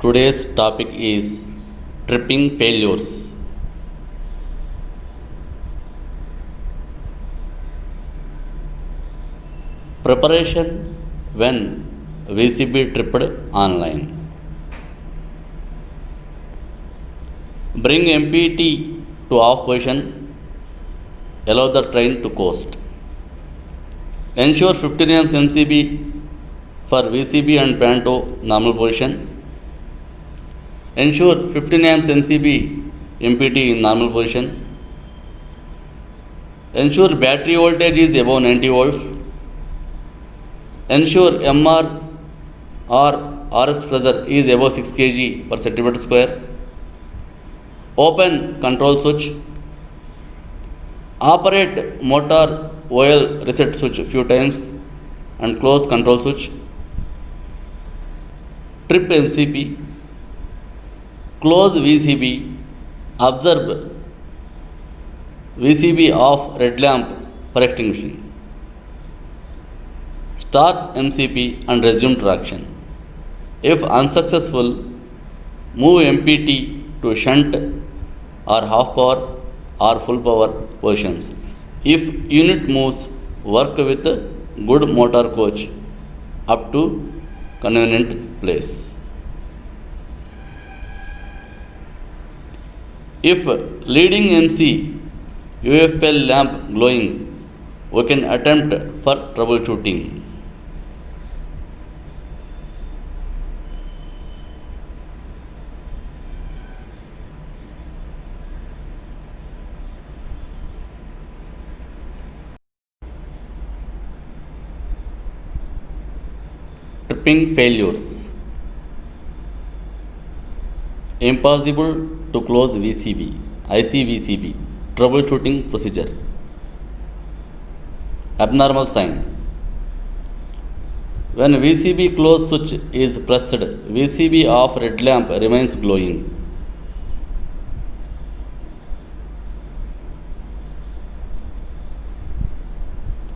Today's topic is tripping failures. Preparation when VCB tripped online. Bring MPT to off position. Allow the train to coast. Ensure 15 amps MCB for VCB and Panto normal position. Ensure 15 amps MCB MPT in normal position. Ensure battery voltage is above 90 volts. Ensure MR or RS pressure is above 6 kg per centimeter square. Open control switch. Operate motor oil reset switch few times and close control switch. Trip MCB. Close VCB. Observe VCB off red lamp for extinguishing. Start MCP and resume traction. If unsuccessful, move MPT to shunt or half power or full power positions. If unit moves, work with good motor coach up to convenient place. If leading MC UFL lamp glowing, we can attempt for troubleshooting. Tripping failures. Impossible to close VCB, IC VCB. Troubleshooting procedure. Abnormal sign. When VCB close switch is pressed, VCB off red lamp remains glowing.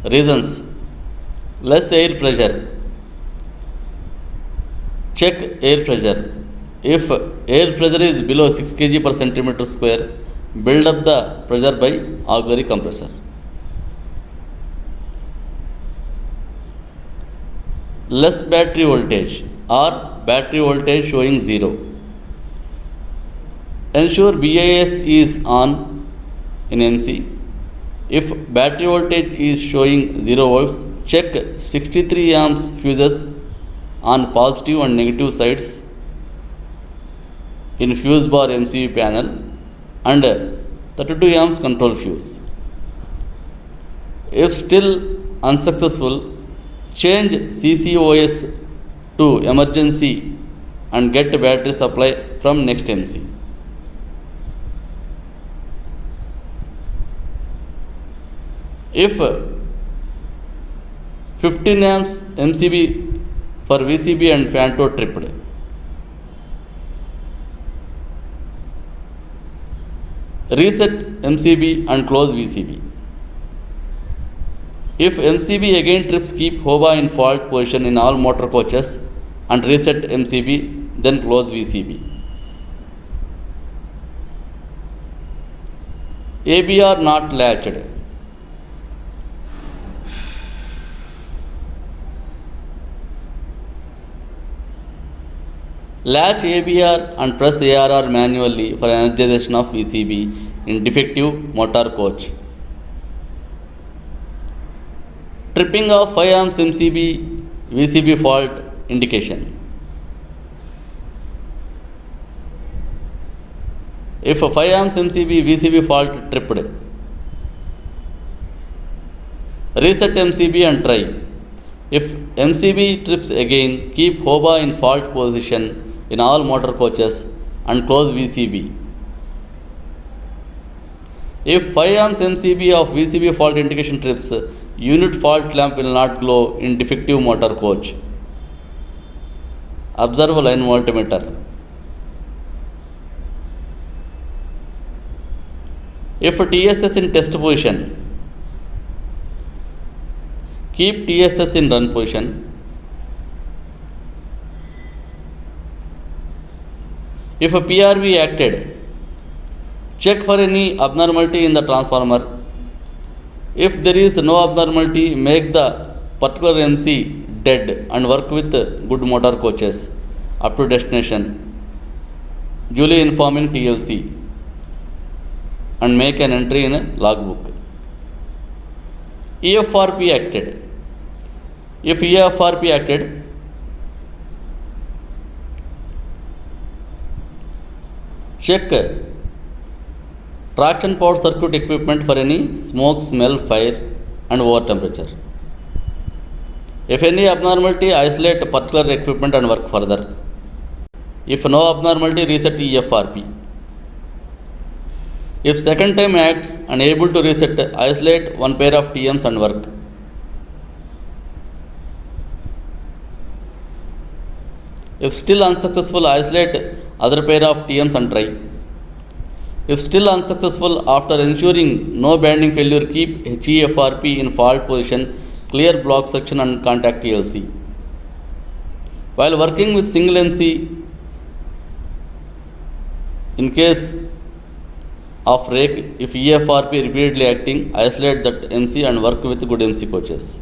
Reasons. Less air pressure. Check air pressure. If air pressure is below 6 kg per centimeter square, build up the pressure by auxiliary compressor. Less battery voltage or battery voltage showing 0. Ensure BIS is on in MC. If battery voltage is showing 0 volts, check 63 amps fuses on positive and negative sides in fuse bar MCB panel and 32 amps control fuse. If still unsuccessful, change CCOS to emergency and get battery supply from next MC. If 15 amps MCB for VCB and Fanto tripped, reset MCB and close VCB. If MCB again trips, keep HOBA in fault position in all motor coaches and reset MCB, then close VCB. ABR not latched. Latch ABR and press ARR manually for energization of VCB in defective motor coach. Tripping of 5 amps MCB VCB fault indication. If 5 amps MCB VCB fault tripped, reset MCB and try. If MCB trips again, keep HOBA in fault position in all motor coaches and close VCB. If 5 amps MCB of VCB fault indication trips, unit fault lamp will not glow in defective motor coach. Observe line voltmeter. If TSS in test position, keep TSS in run position. If a PRV acted, check for any abnormality in the transformer. If there is no abnormality, make the particular MC dead and work with good motor coaches up to destination, duly informing TLC and make an entry in a logbook. EFRP acted. If EFRP acted, check traction power circuit equipment for any smoke, smell, fire and over temperature. If any abnormality, isolate particular equipment and work further. If no abnormality, reset EFRP. If second time acts unable to reset, isolate one pair of TMs and work. If still unsuccessful, isolate other pair of TMs and try. If still unsuccessful, after ensuring no banding failure, keep HEFRP in fault position, clear block section and contact TLC. While working with single MC, in case of rake, if EFRP repeatedly acting, isolate that MC and work with good MC coaches.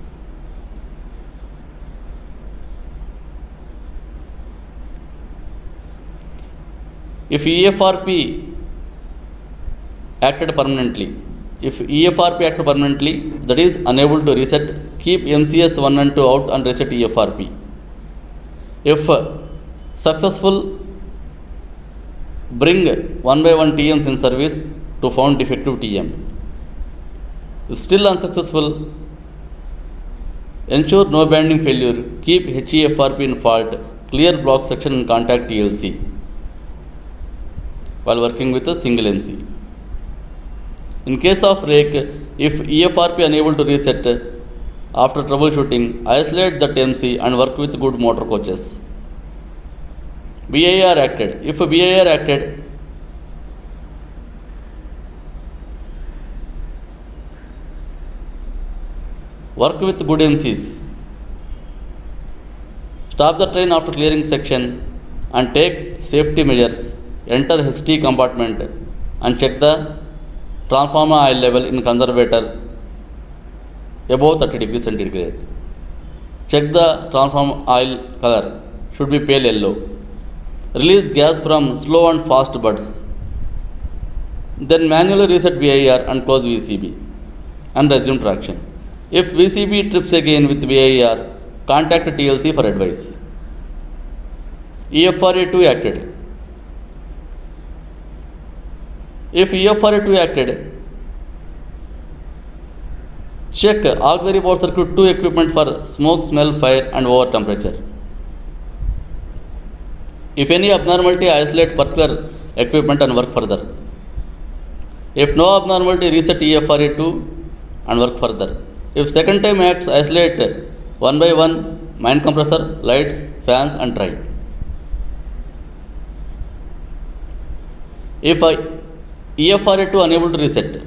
If EFRP acted permanently, that is unable to reset, keep MCS 1 and 2 out and reset EFRP. If successful, bring one by one TMs in service to found defective TM. If still unsuccessful, ensure no banding failure, keep HEFRP in fault, clear block section and contact TLC while working with a single MC. In case of rake, if EFRP unable to reset, after troubleshooting, isolate that MC and work with good motor coaches. BIR acted. If BIR acted, work with good MCs. Stop the train after clearing section and take safety measures. Enter HT compartment and check the transformer oil level in conservator above 30 degrees centigrade. Check the transformer oil color should be pale yellow. Release gas from slow and fast buds. Then manually reset VIR and close VCB and resume traction. If VCB trips again with VIR, contact TLC for advice. EFRA2 acted. If EFRA2 acted, check auxiliary power circuit 2 equipment for smoke, smell, fire and over temperature. If any abnormality, isolate particular equipment and work further. If no abnormality, reset EFRA2 and work further. If second time acts, isolate one by one main compressor, lights, fans and try. If EFRA2 unable to reset,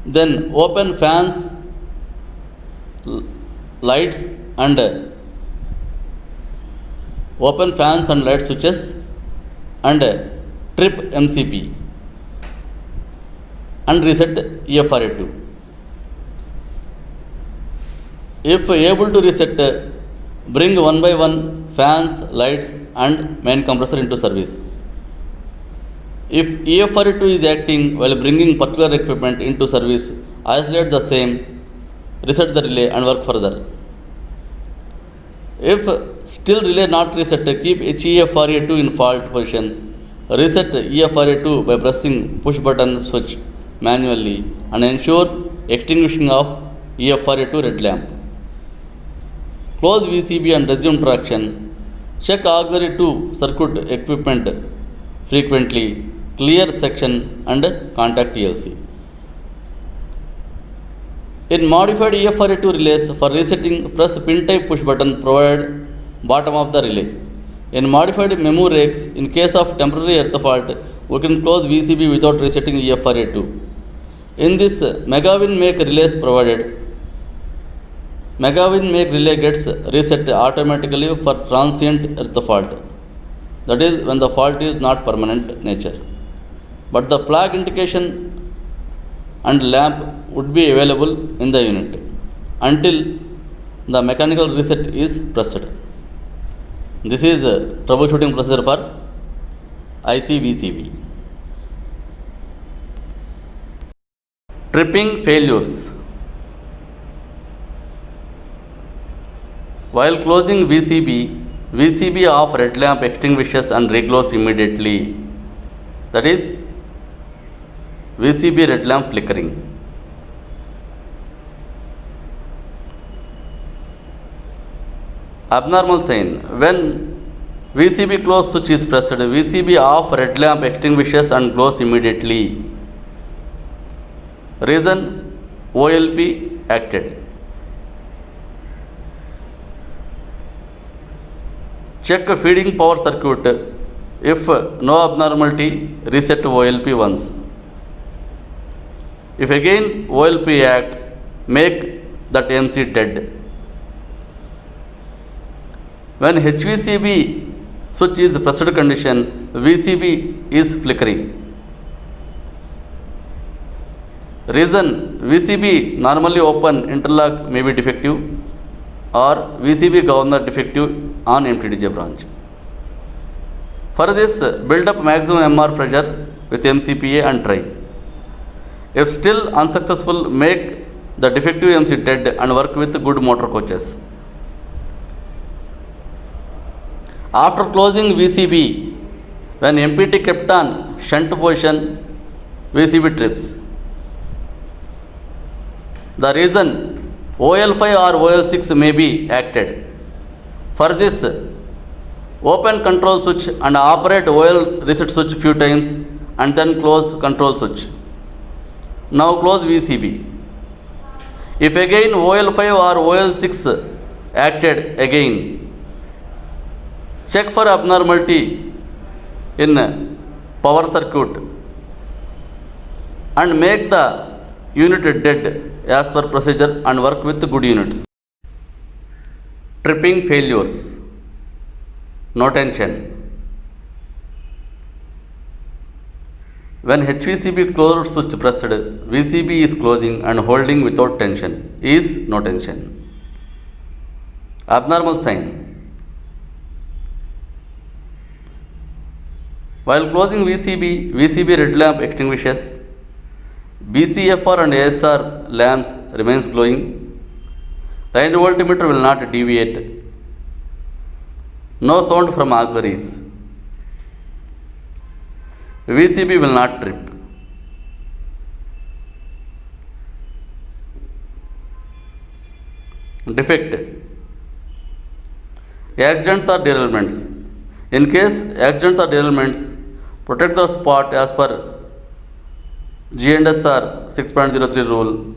then open fans, lights and light switches and trip MCP and reset EFRA2. If able to reset, bring one by one fans, lights and main compressor into service. If EFRA2 is acting while bringing particular equipment into service, isolate the same, reset the relay and work further. If still relay not reset, keep HEFRA2 in fault position. Reset EFRA2 by pressing push button switch manually and ensure extinguishing of EFRA2 red lamp. Close VCB and resume traction. Check auxiliary 2 circuit equipment frequently, clear section and contact TLC. In modified EFRA2 relays, for resetting, press pin type push button provided bottom of the relay. In modified memo rakes, in case of temporary earth fault, we can close VCB without resetting EFRA2. In this Megawin make relays provided, McGavin make relay gets reset automatically for transient earth fault. That is when the fault is not permanent nature. But the flag indication and lamp would be available in the unit until the mechanical reset is pressed. This is a troubleshooting procedure for ICVCB. Tripping failures. While closing VCB off red lamp extinguishes and reclose immediately. That is VCB red lamp flickering. Abnormal sign. When VCB close switch is pressed, VCB off red lamp extinguishes and close immediately. Reason, OLP acted. Check feeding power circuit. If no abnormality, reset OLP once. If again OLP acts, make that MC dead. When HVCB switch is pressed condition, VCB is flickering. Reason, VCB normally open interlock may be defective or VCB governor defective on MTDJ branch. For this, build up maximum MR pressure with MCPA and try. If still unsuccessful, make the defective MC dead and work with good motor coaches. After closing VCB, when MPT kept on shunt position, VCB trips. The reason, OL5 or OL6 may be acted. For this, open control switch and operate OL reset switch few times and then close control switch. Now close VCB. If again OL5 or OL6 acted again, check for abnormality in power circuit and make the unit dead as per procedure and work with good units. Tripping failures. No tension. When HVCB closed switch pressed, VCB is closing and holding without tension is no tension. Abnormal sign. While closing VCB red lamp extinguishes. BCFR and ASR lamps remains glowing. Line voltmeter will not deviate. No sound from auxiliaries. VCB will not trip. Defect. Accidents or derailments. In case accidents or derailments, protect the spot as per GNSR 6.03 rule.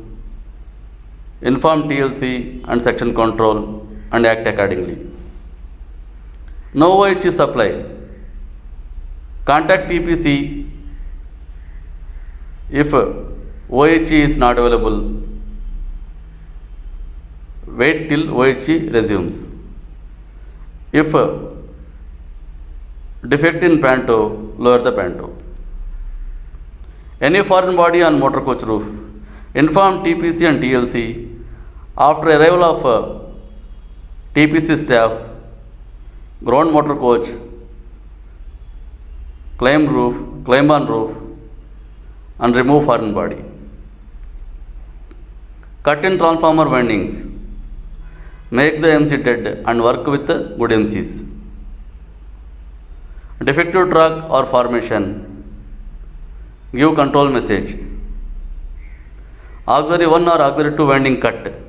Inform TLC and section control and act accordingly. No OHE supply. Contact TPC if OHE is not available. Wait till OHE resumes. If defect in panto, lower the panto. Any foreign body on motor coach roof, inform TPC and TLC. After arrival of TPC staff, ground motor coach, climb on roof and remove foreign body. Cut in transformer windings, make the MC dead and work with good MCs. Defective track or formation, give control message. Auxiliary 1 or auxiliary 2 winding cut,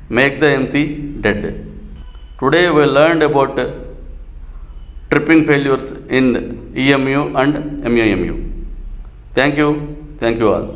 make the MC dead. Today we learned about tripping failures in EMU and MUMU. Thank you all.